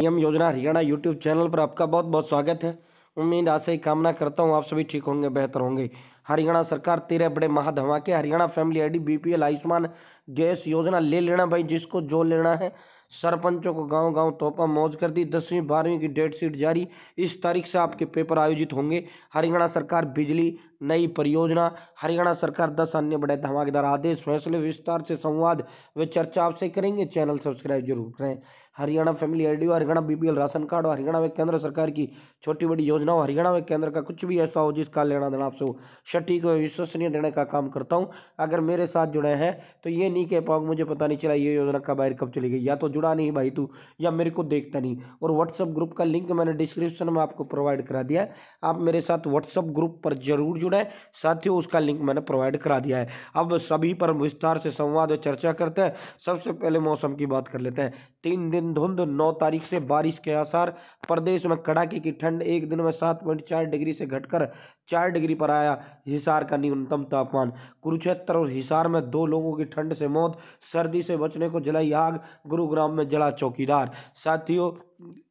PM योजना Haryana YouTube channel पर आपका बहुत बहुत स्वागत है। उम्मीद आशा ही कामना करता हूँ आप सभी ठीक होंगे, बेहतर होंगे। हरियाणा सरकार 13 बड़े महाधमाके, Haryana family ID, BPL, Ayushman gas योजना ले लेना भाई, जिसको जो लेना है। सरपंचों को गांव गांव तोहफा मौज कर दी। 10वीं 12वीं की डेट शीट जारी। इस तारीख से आपके पेपर आयोजित होंगे। हरियाणा सरकार बिजली नई परियोजना, हरियाणा सरकार 10 अन्य बड़े धमाकेदार आदेश, फैसले, विस्तार से संवाद व चर्चा आपसे करेंगे। चैनल सब्सक्राइब जरूर करें। Haryana family ID, Haryana BPL ration card, और हरियाणा व केंद्र सरकार की छोटी बड़ी योजनाओं, हरियाणा व केंद्र का कुछ भी ऐसा हो जिसका लेना देना आपसे हो, सटीक व विश्वसनीय देने का काम करता हूं। अगर मेरे साथ जुड़े हैं तो ये नहीं कह पाओगे मुझे पता नहीं चला ये योजना कब आई कब चली गई, या तो जुड़ा नहीं भाई तू, या मेरे को देखता नहीं। और व्हाट्सएप ग्रुप का लिंक मैंने डिस्क्रिप्शन में आपको प्रोवाइड करा दिया है, आप मेरे साथ व्हाट्सएप ग्रुप पर जरूर जुड़े। साथियों उसका लिंक मैंने प्रोवाइड करा दिया है। अब सभी पर विस्तार से संवाद और चर्चा करते हैं। सबसे पहले मौसम की बात कर लेते हैं। 3 दिन धुंध, 9 तारीख से बारिश के आसार। प्रदेश में कड़ाके की ठंड, एक दिन में 7.4 डिग्री से घटकर 4 डिग्री पर आया हिसार का न्यूनतम तापमान। कुरुक्षेत्र और हिसार में 2 लोगों की ठंड से मौत। सर्दी से बचने को जलाई आग, गुरुग्राम में जला चौकीदार। साथियों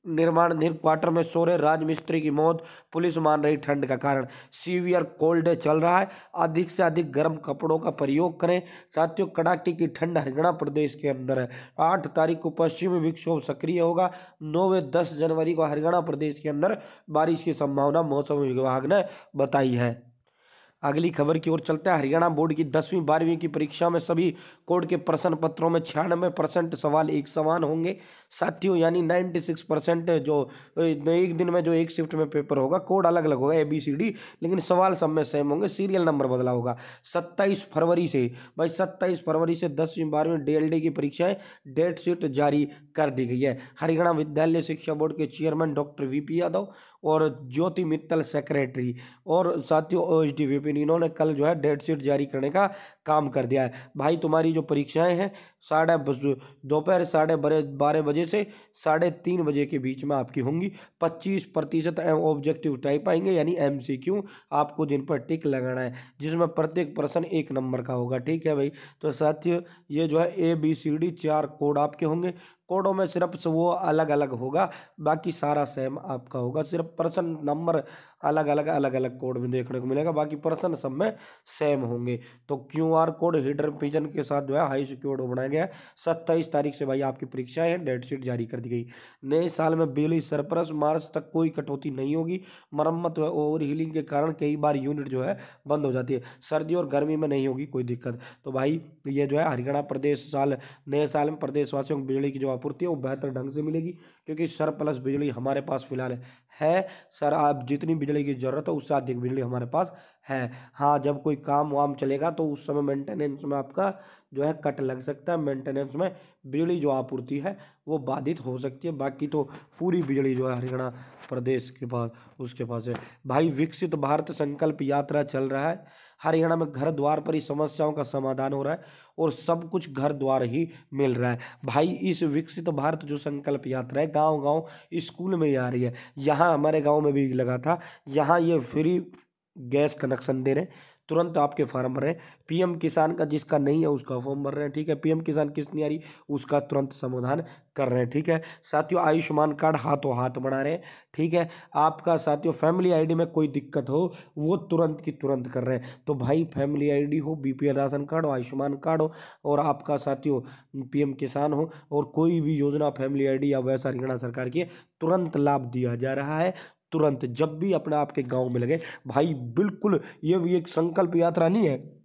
निर्माण क्वार्टर में सो रहे राजमिस्त्री की मौत, पुलिस मान रही ठंड का कारण। सीवियर कोल्ड डे चल रहा है, अधिक से अधिक गर्म कपड़ों का प्रयोग करें। साथियों कड़ाके की ठंड हरियाणा प्रदेश के अंदर है। 8 तारीख को पश्चिमी विक्षोभ सक्रिय होगा। 9 व 10 जनवरी को हरियाणा प्रदेश के अंदर बारिश की संभावना मौसम विभाग ने बताई है। अगली खबर की ओर चलते हैं। हरियाणा बोर्ड की 10वीं 12वीं की परीक्षा में सभी कोड के प्रश्न पत्रों में 96% सवाल एक समान होंगे। साथियों यानी 96% जो एक दिन में जो एक शिफ्ट में पेपर होगा, कोड अलग अलग होगा ABCD, लेकिन सवाल सब में सेम होंगे, सीरियल नंबर बदला होगा। 27 फरवरी से भाई 27 फरवरी से 10वीं 12वीं DLD की परीक्षाएं डेट शीट जारी कर दी गई है। हरियाणा विद्यालय शिक्षा बोर्ड के चेयरमैन डॉक्टर VP यादव और ज्योति मित्तल सेक्रेटरी, और साथियों OSD विपिन, इन्होंने कल जो है डेट शीट जारी करने का काम कर दिया है। भाई तुम्हारी जो परीक्षाएं हैं दोपहर 12:30 बजे से 3:30 बजे के बीच में आपकी होंगी। 25% ऑब्जेक्टिव टाइप आएंगे यानी MCQ, आपको जिन पर टिक लगाना है, जिसमें प्रत्येक प्रश्न 1 नंबर का होगा। ठीक है भाई, तो साथियों ये जो है ABCD 4 कोड आपके होंगे। कोडों में सिर्फ वो अलग अलग होगा, बाकी सारा सेम आपका होगा। सिर्फ प्रश्न नंबर अलग अलग कोड में देखने को मिलेगा, बाकी प्रश्न सब में सेम होंगे। तो QR कोड हिडन पिजन के साथ जो है हाई सिक्योर्ड बनाया गया है। 27 तारीख से भाई आपकी परीक्षाएं हैं, डेट शीट जारी कर दी गई। नए साल में बिजली सरप्लस, मार्च तक कोई कटौती नहीं होगी। मरम्मत व ओवर हीलिंग के कारण कई बार यूनिट जो है बंद हो जाती है। सर्दी और गर्मी में नहीं होगी कोई दिक्कत। तो भाई ये जो है हरियाणा प्रदेश नए साल में प्रदेशवासियों को बिजली की जो आपूर्ति है वो बेहतर ढंग से मिलेगी, क्योंकि सरप्लस बिजली हमारे पास फिलहाल है। सर आप जितनी बिजली की जरूरत है उससे अधिक बिजली हमारे पास है। हाँ जब कोई काम वाम चलेगा तो उस समय मेंटेनेंस में आपका जो है कट लग सकता है। मेंटेनेंस में बिजली जो आपूर्ति है वो बाधित हो सकती है, बाकी तो पूरी बिजली जो है हरियाणा प्रदेश के पास उसके पास है। भाई विकसित भारत संकल्प यात्रा चल रहा है। हरियाणा में घर द्वार पर ही समस्याओं का समाधान हो रहा है और सब कुछ घर द्वार ही मिल रहा है। भाई इस विकसित भारत जो संकल्प यात्रा है गांव गांव स्कूल में ही आ रही है। यहाँ हमारे गांव में भी लगा था, यहाँ ये फ्री गैस कनेक्शन दे रहे हैं, तुरंत आपके फार्म भर रहे हैं। PM किसान का जिसका नहीं है उसका फॉर्म भर रहे हैं। ठीक है, PM किसान किस्त नहीं आ रही उसका तुरंत समाधान कर रहे हैं। ठीक है साथियों, आयुष्मान कार्ड हाथों हाथ बना रहे हैं। ठीक है, आपका साथियों फैमिली आईडी में कोई दिक्कत हो वो तुरंत की तुरंत कर रहे हैं। तो भाई फैमिली आईडी हो, BPL राशन कार्ड हो, आयुष्मान कार्ड हो, और आपका साथियों PM किसान हो, और कोई भी योजना फैमिली आईडी या वैसा हरियाणा सरकार की तुरंत लाभ दिया जा रहा है। तुरंत जब भी अपने आपके गांव में लगे भाई, बिल्कुल ये भी एक संकल्प यात्रा नहीं है,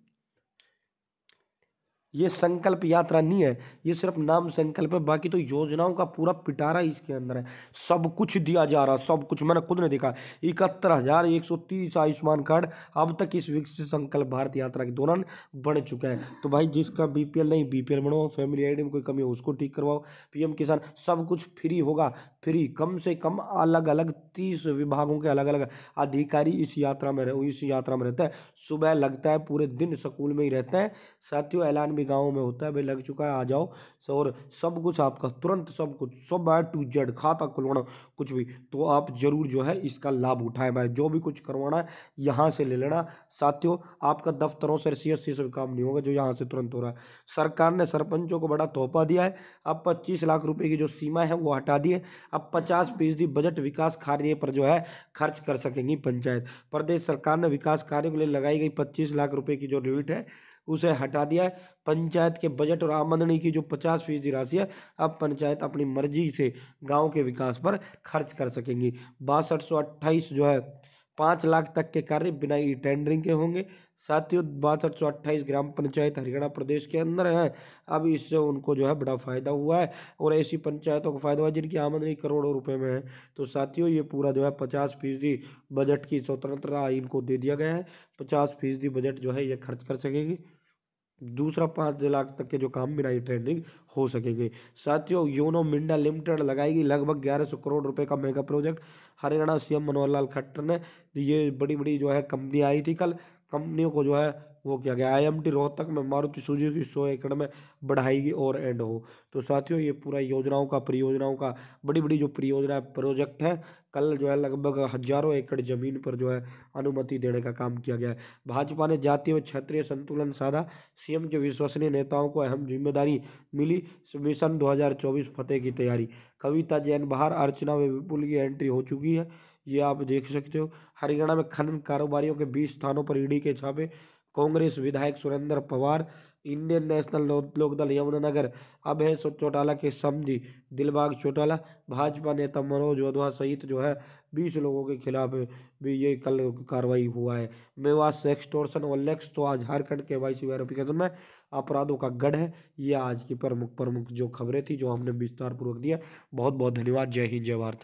ये संकल्प यात्रा नहीं है, ये सिर्फ नाम संकल्प है, बाकी तो योजनाओं का पूरा पिटारा इसके अंदर है। सब कुछ दिया जा रहा, सब कुछ मैंने खुद ने देखा। 71,130 आयुष्मान कार्ड अब तक इस विकसित संकल्प भारत यात्रा के दौरान बन चुका है। तो भाई जिसका BPL नहीं BPL बनवाओ, फैमिली आईडी में कोई कमी हो उसको ठीक करवाओ। PM किसान सब कुछ फ्री होगा, फ्री। कम से कम अलग अलग 30 विभागों के अलग अलग अधिकारी इस यात्रा में रहते हैं। सुबह लगता है, पूरे दिन स्कूल में ही रहते हैं। साथियों ऐलान भी गाँव में होता है भाई लग चुका है आ जाओ, और सब कुछ आपका तुरंत सब कुछ सब A to Z खाता खुलवाना कुछ भी, तो आप जरूर जो है इसका लाभ उठाएं भाई। जो भी कुछ करवाना है यहाँ से ले लेना साथियों, आपका दफ्तरों से CSC से काम नहीं होगा जो यहाँ से तुरंत हो रहा है। सरकार ने सरपंचों को बड़ा तोहफा दिया है, अब 25 लाख रुपए की जो सीमा है वो हटा दी है। अब 50% बजट विकास कार्य पर जो है खर्च कर सकेंगी पंचायत। प्रदेश सरकार ने विकास कार्यों के लिए लगाई गई 25 लाख रुपए की जो लिमिट है उसे हटा दिया है। पंचायत के बजट और आमदनी की जो 50% राशि है अब पंचायत अपनी मर्जी से गांव के विकास पर खर्च कर सकेंगी। 6228 जो है 5 लाख तक के कार्य बिना ई टेंडरिंग के होंगे। साथियों 6228 ग्राम पंचायत हरियाणा प्रदेश के अंदर है। अब इससे उनको जो है बड़ा फायदा हुआ है, और ऐसी पंचायतों को फायदा हुआ है जिनकी आमदनी करोड़ों रुपए में है। तो साथियों ये पूरा जो है 50% बजट की स्वतंत्रता इनको दे दिया गया है। 50% बजट जो है ये खर्च कर सकेंगे। दूसरा 5 लाख तक के जो काम बिना ट्रेंडिंग हो सकेंगे। साथियों योनो मिंडा लिमिटेड लगाएगी लगभग 1100 करोड़ रुपए का mega project. Haryana CM Manohar Lal Khattar ने ये बड़ी बड़ी जो है कंपनी आई थी कल, कंपनियों को जो है वो किया गया। IMT रोहतक में मारुति सुजुकी 100 एकड़ में बढ़ाएगी और एंड हो। तो साथियों ये पूरा योजनाओं का परियोजनाओं का बड़ी बड़ी जो परियोजना प्रोजेक्ट है कल जो है लगभग हजारों एकड़ जमीन पर जो है अनुमति देने का काम किया गया है। भाजपा ने जातीय व क्षेत्रीय संतुलन साधा, CM के विश्वसनीय नेताओं को अहम जिम्मेदारी मिली, मिशन 2024 फतेह की तैयारी। कविता जैन बाहर, अर्चना व विपुल की एंट्री हो चुकी है, ये आप देख सकते हो। हरियाणा में खनन कारोबारियों के 20 स्थानों पर ED के छापे। कांग्रेस विधायक सुरेंद्र पवार, इंडियन नेशनल लोकदल यमुनानगर अभय चौटाला के समधी दिलबाग चौटाला, भाजपा नेता मनोज वधवा सहित जो है 20 लोगों के खिलाफ भी ये कल कार्रवाई हुआ है। मेवात से एक्सटॉर्शन और लेक्स तो आज झारखंड के KYC वेरिफिकेशन में अपराधों का गढ़ है। ये आज की प्रमुख जो खबरें थी जो हमने विस्तार पूर्वक दिया। बहुत बहुत धन्यवाद। जय हिंद जय भारत।